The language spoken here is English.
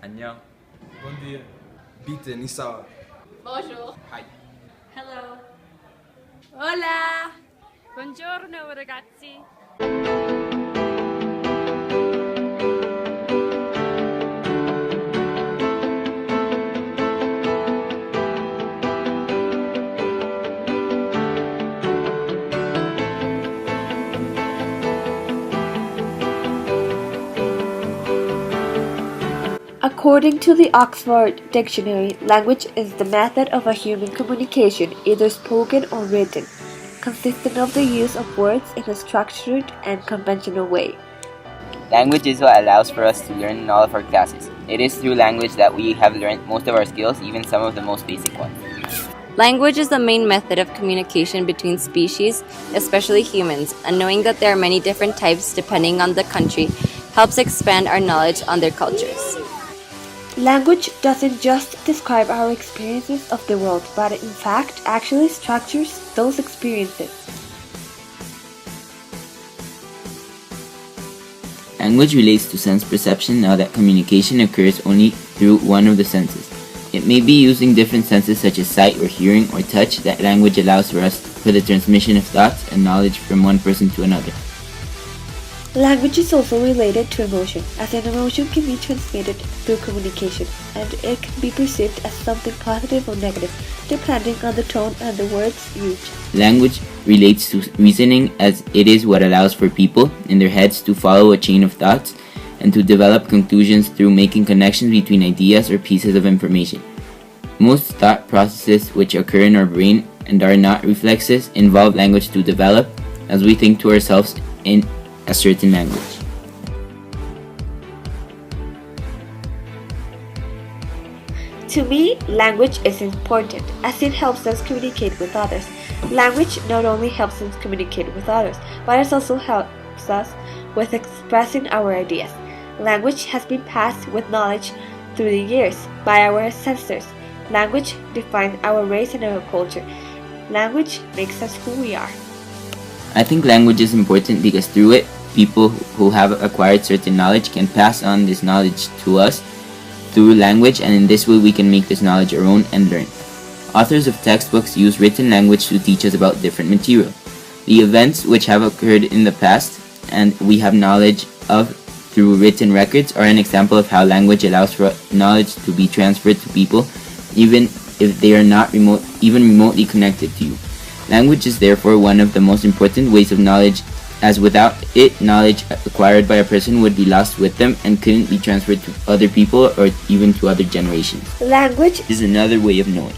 안녕. Bom dia. Bitte, ni sawa. Bonjour. Hi. Hello. Hola! Buongiorno ragazzi! According to the Oxford Dictionary, language is the method of a human communication, either spoken or written, consisting of the use of words in a structured and conventional way. Language is what allows for us to learn in all of our classes. It is through language that we have learned most of our skills, even some of the most basic ones. Language is the main method of communication between species, especially humans, and knowing that there are many different types depending on the country helps expand our knowledge on their cultures. Language doesn't just describe our experiences of the world, but in fact actually structures those experiences. Language relates to sense perception now that communication occurs only through one of the senses. It may be using different senses such as sight or hearing or touch that language allows for the transmission of thoughts and knowledge from one person to another. Language is also related to emotion, as an emotion can be transmitted through communication, and it can be perceived as something positive or negative, depending on the tone and the words used. Language relates to reasoning as it is what allows for people in their heads to follow a chain of thoughts and to develop conclusions through making connections between ideas or pieces of information. Most thought processes which occur in our brain and are not reflexes involve language to develop as we think to ourselves in a certain language. To me, language is important as it helps us communicate with others. Language not only helps us communicate with others, but it also helps us with expressing our ideas. Language has been passed with knowledge through the years by our ancestors. Language defines our race and our culture. Language makes us who we are. I think language is important because through it, people who have acquired certain knowledge can pass on this knowledge to us through language, and in this way we can make this knowledge our own and learn. Authors of textbooks use written language to teach us about different material. The events which have occurred in the past and we have knowledge of through written records are an example of how language allows for knowledge to be transferred to people even if they are not even remotely connected to you. Language is therefore one of the most important ways of knowledge, as without it, knowledge acquired by a person would be lost with them and couldn't be transferred to other people or even to other generations. Language is another way of knowing.